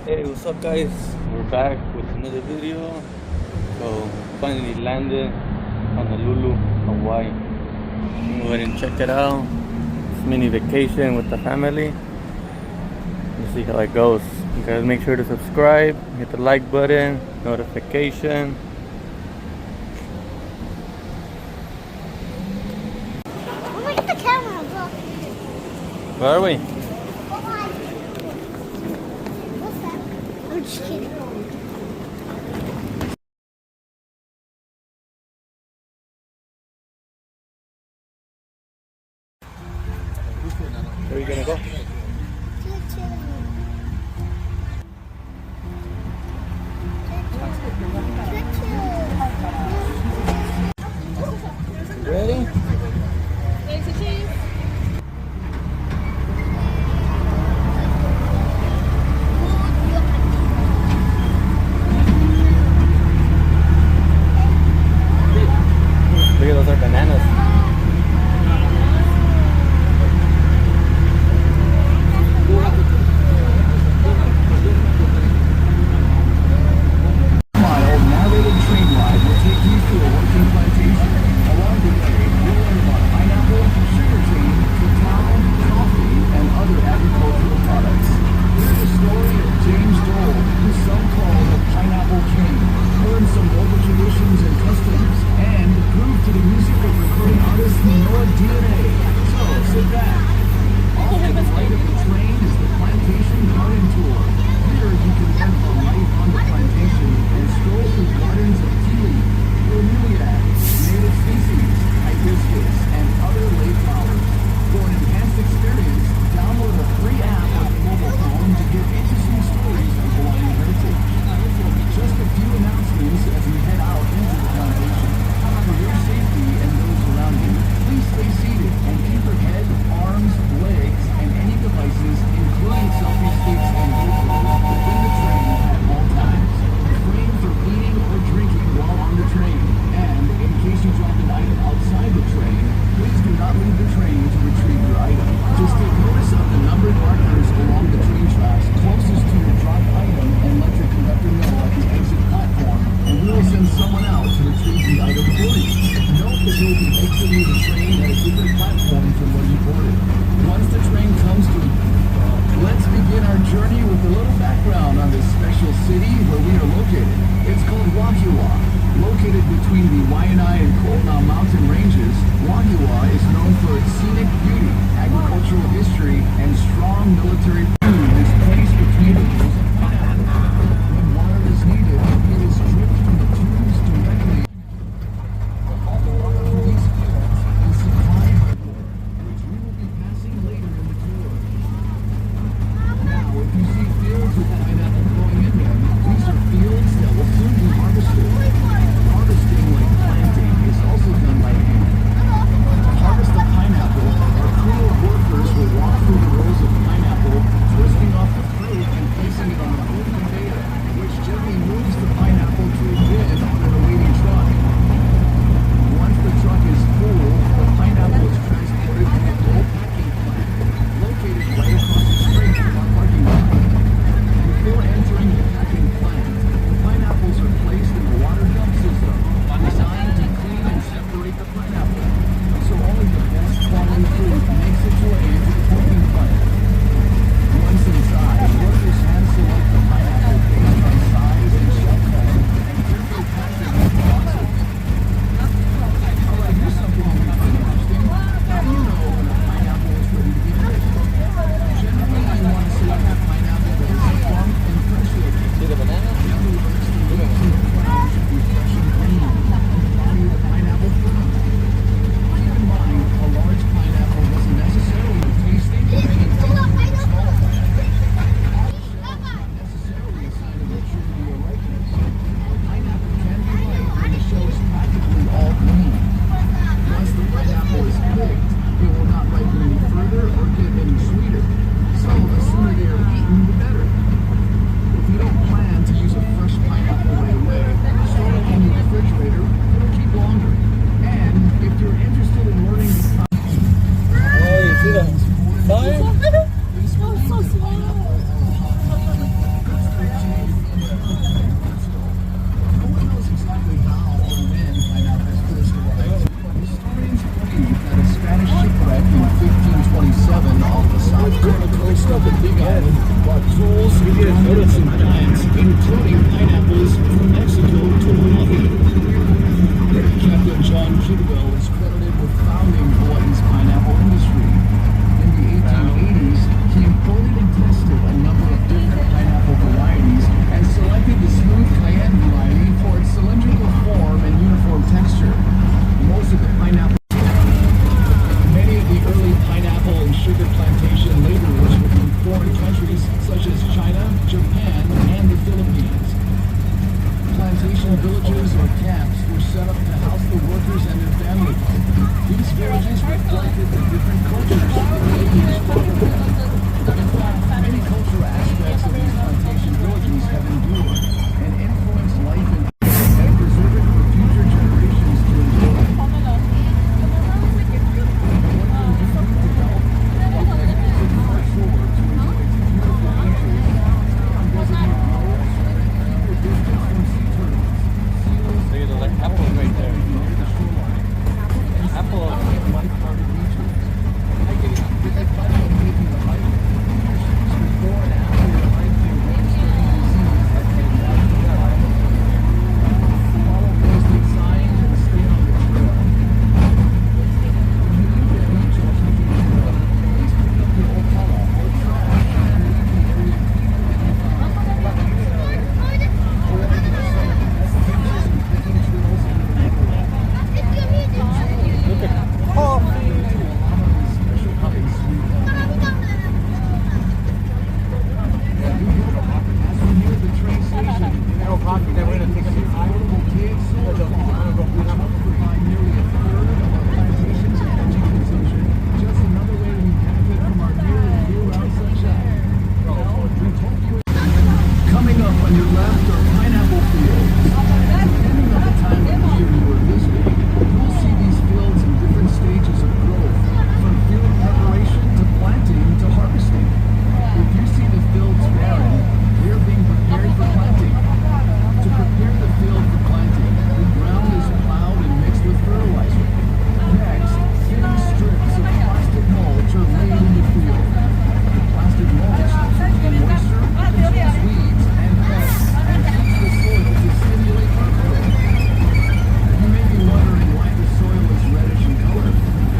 Hey, what's up guys? We're back with another video. So finally landed Honolulu, Hawaii. Go ahead and check it out. It's mini vacation with the family. Let's see how it goes. You guys make sure to subscribe, hit the like button, notification. Oh, look at the camera, look. Where are we? What's that? I'm just kidding. Where are you gonna go? Ready? Look at those are bananas. Narrated train ride will take you to a working plantation. Along the way, you'll learn about pineapple, sugarcane, cacao, coffee, and other agricultural products. Hear the story of James Dole, who some call the Pineapple King. Learn some local traditions and customs, and prove to the music of recording artist Noah DNA. So, sit back. Off to the right of the train is the Plantation Garden Tour. Here you can learn about life on the plantation and stroll through gardens of tea, bromeliads, native species, hibiscus, and other late flowers. For an enhanced experience, download a free app on your mobile phone to get interesting stories of Hawaiian heritage. Just a few announcements as we head out into the plantation. For your safety and those around you, please stay seated and keep your head, arms, legs, and any devices, including selfie sticks and GoPros, within the train at all times. Refrain from eating or drinking while on the train. And in case you drop an item outside the train, please do not leave the train to retrieve your item. Just take notice of the numbered markers along the train tracks closest to your dropped item and let your conductor know at the exit platform, and we will send someone out to retrieve the item for you. Note that you will be exiting the train at a different platform from where you boarded. Once the train comes to let's begin our journey with a little background on this special city where we are located. It's called Wahiawa. Located between the Waianae and Ko'ona mountain ranges, Wahiawa is known for its scenic beauty, agricultural history, and strong military food is placed between the hills of pineapple. When water is needed, it is dripped from the tubes directly. All the water from these fields is supplied by which we will be passing later in the tour. Now, if you see fields with pineapple growing in them, these are fields that will soon be harvested. Harvesting, like planting, is also done by hand. To harvest the pineapple, our crew of workers will walk through the rows of pineapple, or camps were set up to house the workers and their families. These villages reflected the different cultures that they struggled with. In fact, many cultural aspects of these plantation villages have endured and influenced life and preserve it for future generations to enjoy. There's like apples right there. Apple. Coming up on your left are pineapple fields. Depending on the time of year you are visiting, you will see these fields in different stages of growth, from field preparation to planting to harvesting. If you see the fields barren, they are being prepared for planting. To prepare the field for planting, the ground is plowed and mixed with fertilizer. Next, thin strips of plastic mulch are laid in the field. The plastic mulch helps retain moisture, controls weeds and pests, and keeps the soil to stimulate root growth. You may be wondering why the soil is reddish in color.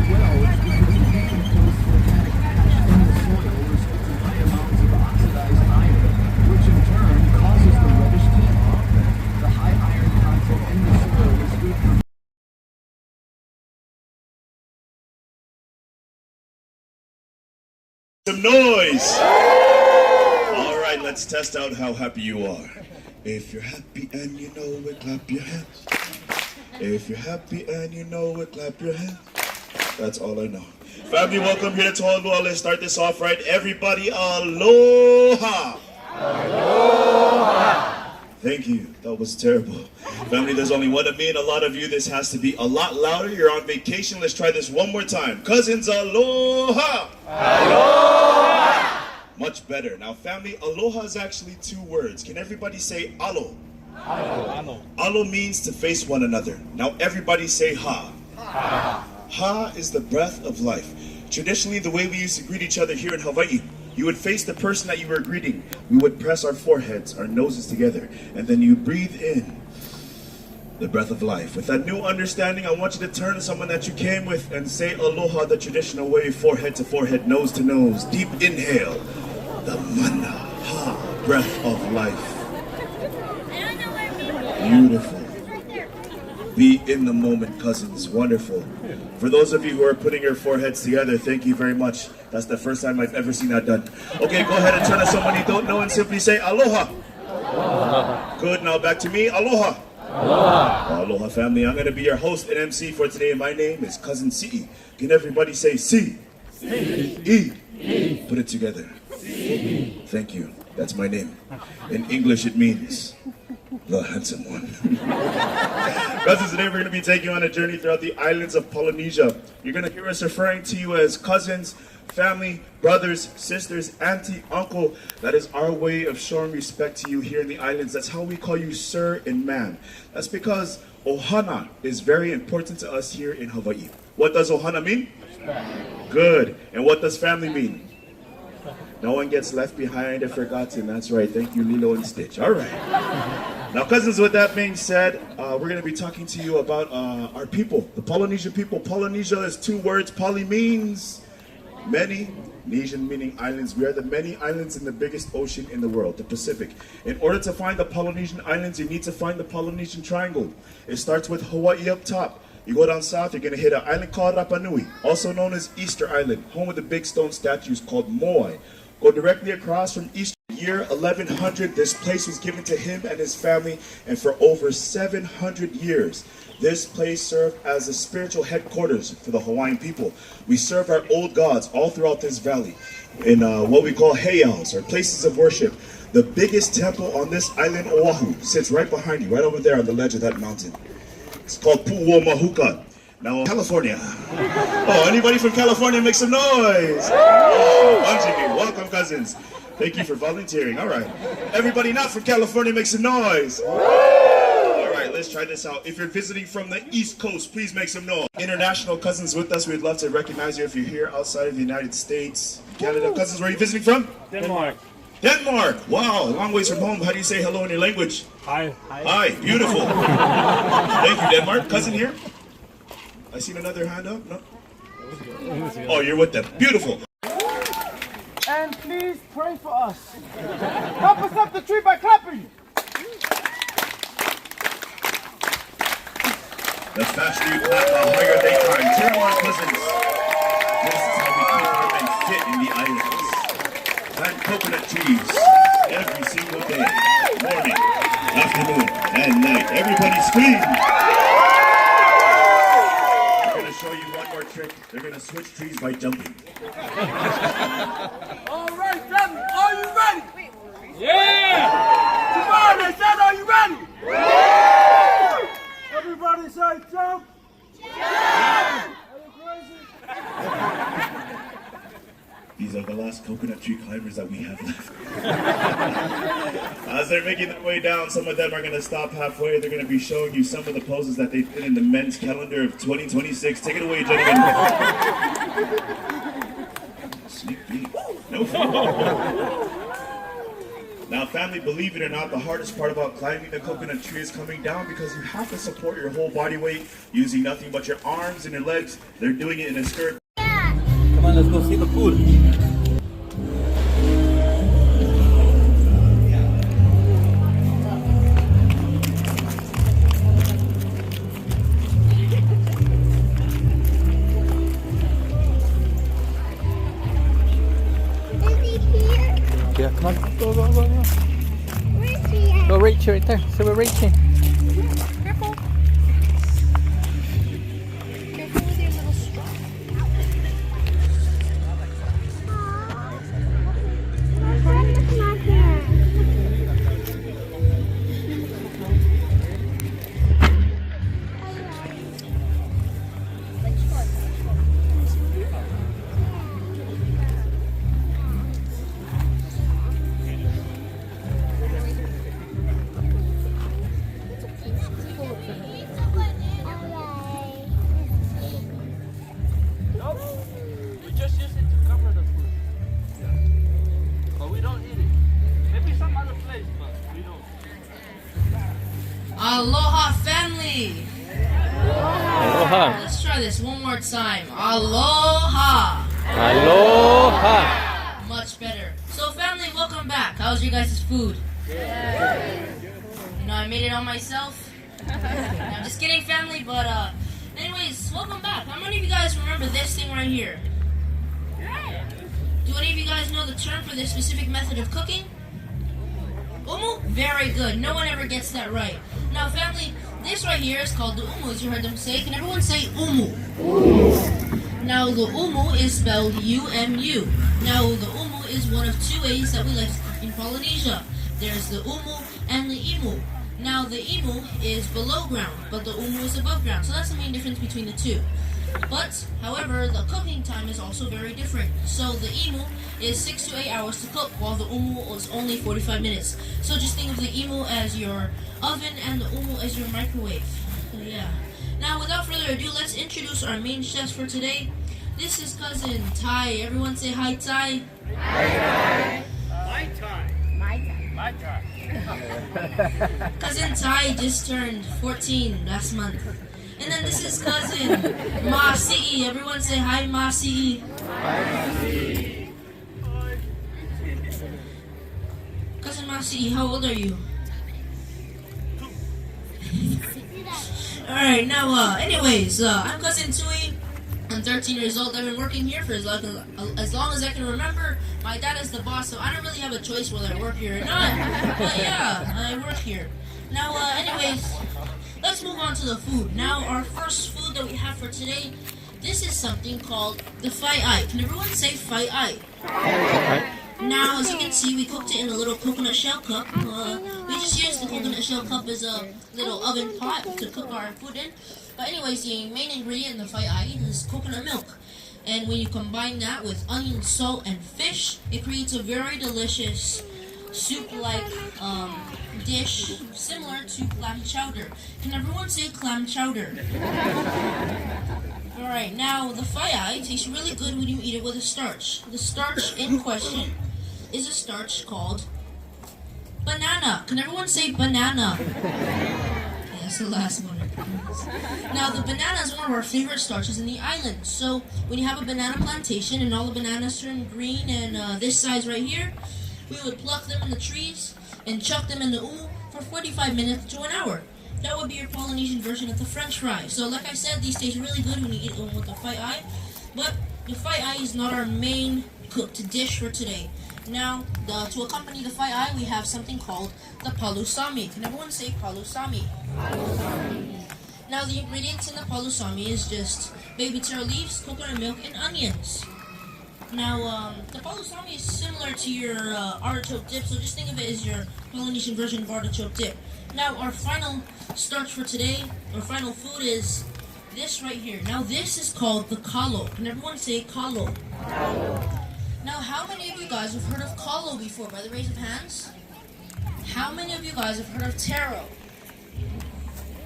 Well, it's because the decomposed volcanic ash in the soil results in high amounts of oxidized iron, which in turn causes the reddish tint. The high iron content in the soil is good for some noise. All right, let's test out how happy you are. If you're happy and you know it, clap your hands. If you're happy and you know it, clap your hands. That's all I know. Family, welcome here to Toa Luau. Let's start this off right. Everybody, aloha. Aloha. Thank you. That was terrible. Family, there's only one of me and a lot of you. This has to be a lot louder. You're on vacation. Let's try this one more time. Cousins, aloha. Aloha. Much better. Now, family, aloha is actually two words. Can everybody say alo? Alo. Alo means to face one another. Now, everybody say ha. Ha. Ha is the breath of life. Traditionally, the way we used to greet each other here in Hawaii, you would face the person that you were greeting. We would press our foreheads, our noses together, and then you breathe in the breath of life. With that new understanding, I want you to turn to someone that you came with and say aloha the traditional way, forehead to forehead, nose to nose. Deep inhale, the mana, ha, breath of life. Beautiful. Be in the moment, cousins. Wonderful. For those of you who are putting your foreheads together, thank you very much. That's the first time I've ever seen that done. Okay, go ahead and turn to someone you don't know and simply say aloha. Aloha. Good, now back to me. Aloha. Aloha. Aloha, family. I'm going to be your host and MC for today. My name is Cousin C. Can everybody say C? C. E. Put it together. C. Thank you. That's my name. In English, it means the handsome one. Cousins, today we're going to be taking you on a journey throughout the islands of Polynesia. You're going to hear us referring to you as cousins, family, brothers, sisters, auntie, uncle. That is our way of showing respect to you here in the islands. That's how we call you sir and ma'am. That's because ohana is very important to us here in Hawaii. What does ohana mean? Good. And what does family mean? No one gets left behind or forgotten. That's right. Thank you, Lilo and Stitch. All right. Now, cousins, with that being said, we're going to be talking to you about our people, the Polynesian people. Polynesia is two words. Poly means many, Nesian meaning islands. We are the many islands in the biggest ocean in the world, the Pacific. In order to find the Polynesian islands, you need to find the Polynesian triangle. It starts with Hawaii up top. You go down south, you're going to hit an island called Rapa Nui, also known as Easter Island, home of the big stone statues called moai. Go directly across from Easter Year 1100, this place was given to him and his family, and for over 700 years, this place served as a spiritual headquarters for the Hawaiian people. We serve our old gods all throughout this valley in what we call heiaus, or places of worship. The biggest temple on this island, Oahu, sits right behind you, right over there on the ledge of that mountain. It's called Pu'uomahuka. Now, California. Oh, anybody from California make some noise? Oh, bunch of you. Welcome, cousins. Thank you for volunteering. All right. Everybody not from California make some noise. All right, let's try this out. If you're visiting from the East Coast, please make some noise. International cousins with us, we'd love to recognize you if you're here outside of the United States. Canada cousins, where are you visiting from? Denmark. Denmark. Wow, a long ways from home. How do you say hello in your language? Hi. Hi, beautiful. Thank you, Denmark. Cousin here? I seen another hand up. No? Oh, you're with them. Beautiful. And please pray for us. Help us up the tree by clapping. The faster you clap, the higher they climb. Cheer them on, cousins. This is how we keep our men fit in the islands. Plant coconut trees every single day. Morning, afternoon, and night. Everybody scream. We're going to show you one more trick. They're going to switch trees by jumping. All right, family, are you ready? Yeah! Tomorrow they said, are you ready? Yeah! Everybody say jump. Yeah! These are the last coconut tree climbers that we have left. As they're making their way down, some of them are going to stop halfway. They're going to be showing you some of the poses that they did in the men's calendar of 2026. Take it away, gentlemen. Sneak peek. No. Now, family, believe it or not, the hardest part about climbing the coconut tree is coming down, because you have to support your whole body weight using nothing but your arms and your legs. They're doing it in a skirt. Come on, let's go see the pool. Is he here? Yeah, come on. Go. Where's he at? Go reach right there. So we're reaching. Careful. Careful with your little straw. My friend is not here. We just use it to cover the food. But we don't eat it. Maybe some other place, but we don't. Aloha family! Aloha. Let's try this one more time. Aloha! Aloha. Much better. So family, welcome back. How's your guys' food? You know, I made it all myself. I'm just kidding, family, but anyways, welcome back. How many of you guys remember this thing right here? Do any of you guys know the term for this specific method of cooking? Umu? Very good. No one ever gets that right. Now, family, this right here is called the umu, as you heard them say. Can everyone say umu? Now, the umu is spelled U-M-U. Now, the umu is one of two ways that we like to cook in Polynesia. There's the umu and the imu. Now, the imu is below ground, but the umu is above ground. So that's the main difference between the two. But, however, the cooking time is also very different. So the imu is 6 to 8 hours to cook, while the umu is only 45 minutes. So just think of the imu as your oven and the umu as your microwave. So yeah. Now, without further ado, let's introduce our main chefs for today. This is cousin Ty. Everyone say hi, Ty. My time. Cousin Ty just turned 14 last month. And then this is cousin Ma Si'i. Everyone say hi, Ma Si'i. Cousin Ma Si'i, how old are you? Alright, now, anyways, I'm cousin Tui. And 13 years old. I've been working here for as long as I can remember. My dad is the boss, so I don't really have a choice whether I work here or not. But yeah, I work here. Now, anyways, let's move on to the food. Now, our first food that we have for today, this is something called the fai-ai. Can everyone say fai-ai? Now, as you can see, we cooked it in a little coconut shell cup. We just used the coconut shell cup as a little oven pot to cook our food in. But anyways, the main ingredient in the fai-ai is coconut milk. And when you combine that with onion, salt, and fish, it creates a very delicious soup-like dish similar to clam chowder. Can everyone say clam chowder? Alright, now the fai-ai tastes really good when you eat it with a starch. The starch in question is a starch called banana. Can everyone say banana? Okay, that's the last one. Now the banana is one of our favorite starches in the island. So when you have a banana plantation and all the bananas turn green and this size right here, we would pluck them in the trees and chuck them in the umu for 45 minutes to an hour. That would be your Polynesian version of the French fry. So like I said, these taste really good when you eat them with the fai-ai. But the fai-ai is not our main cooked dish for today. Now, to accompany the fai-ai, we have something called the palusami. Can everyone say palusami? Now, the ingredients in the palusami is just baby taro leaves, coconut milk, and onions. Now, the palusami is similar to your artichoke dip, so just think of it as your Polynesian version of artichoke dip. Now, our final starch for today, our final food is this right here. Now, this is called the kalo. Can everyone say kalo? Now, how many of you guys have heard of kalo before? By the raise of hands? How many of you guys have heard of taro?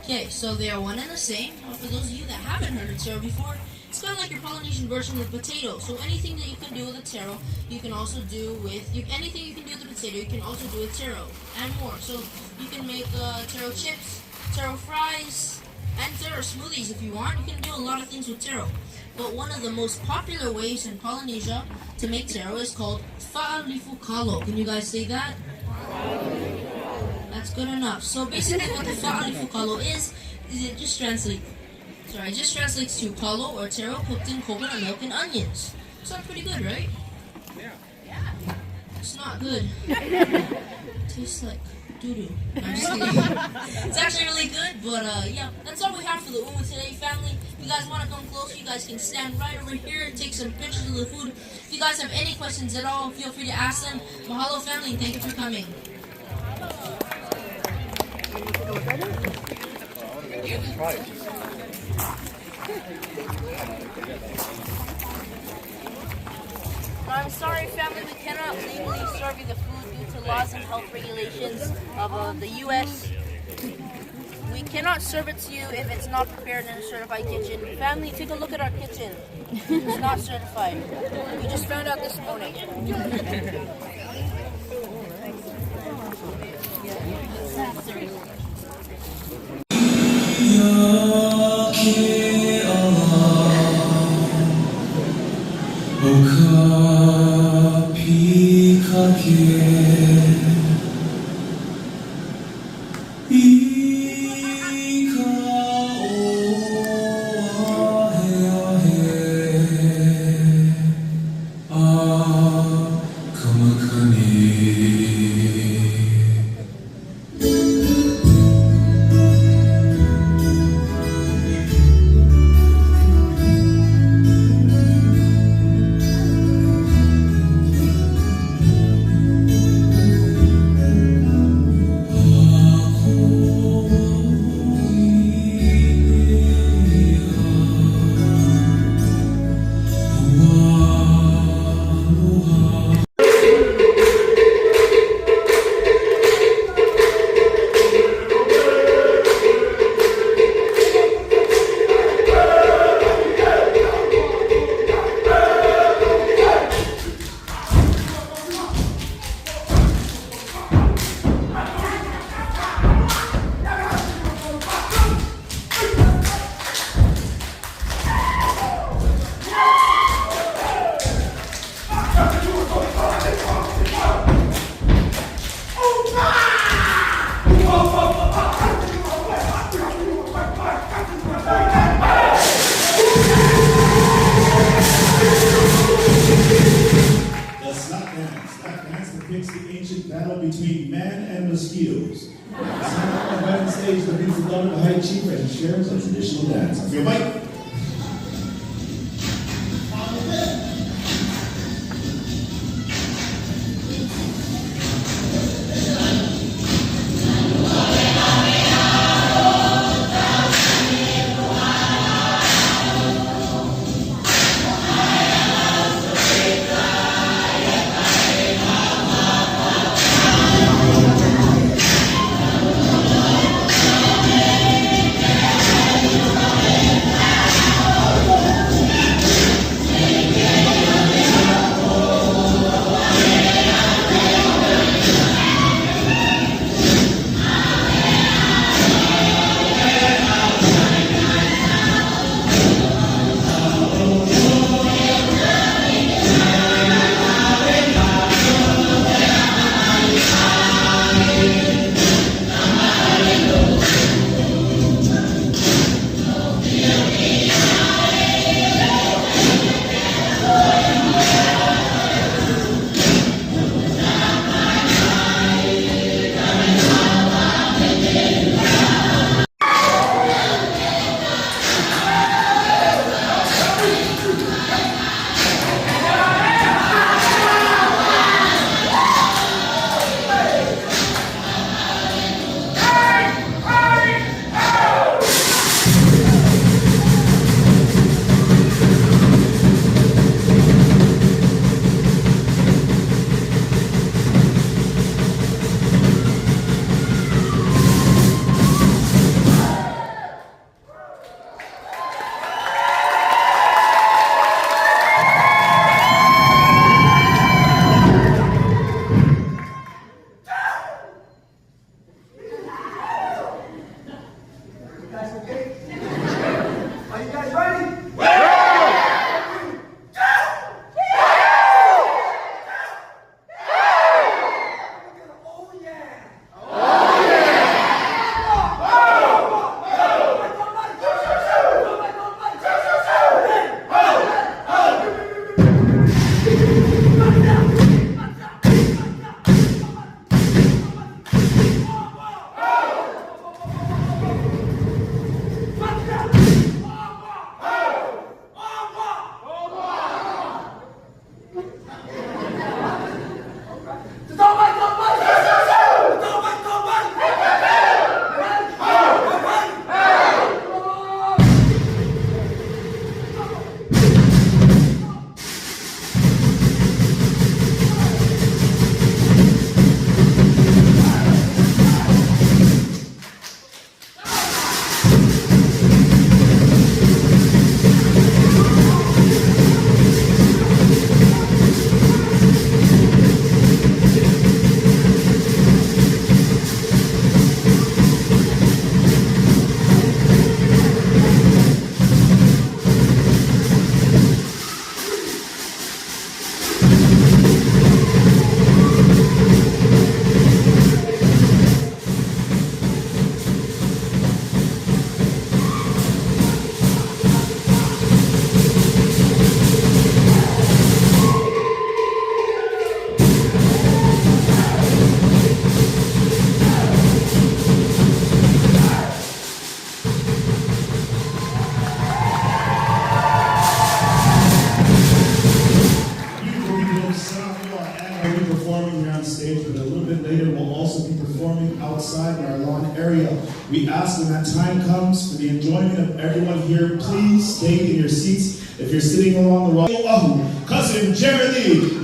Okay, so they are one and the same. For those of you that haven't heard of taro before, it's kind of like your Polynesian version of potato. So anything that you can do with a taro, you can also do with anything you can do with a potato, you can also do with taro and more. So you can make taro chips, taro fries, and taro smoothies if you want. You can do a lot of things with taro. But one of the most popular ways in Polynesia to make taro is called fa'alifu kalo. Can you guys say that? That's good enough. So basically what the fa'alifu kalo is it just translates to kalo or taro cooked in coconut milk and onions. Sounds pretty good, right? Yeah. It's not good. Tastes like doo-doo. I'm just kidding. It's actually really good, but yeah, that's all we have for the umu today, family. If you guys want to come close, you guys can stand right over here and take some pictures of the food. If you guys have any questions at all, feel free to ask them. Mahalo, family, and thank you for coming. I'm sorry, family, we cannot legally serve you the food due to laws and health regulations of the U.S. We cannot serve it to you if it's not prepared in a certified kitchen. Family, take a look at our kitchen. It's not certified. We just found out this morning. Come battle between man and mosquitoes. Back on stage, the beautiful daughter of the High Chief as she shares a traditional dance. Off your mic. We ask when that time comes for the enjoyment of everyone here, please stay in your seats. If you're sitting along the road, cousin Jeremy.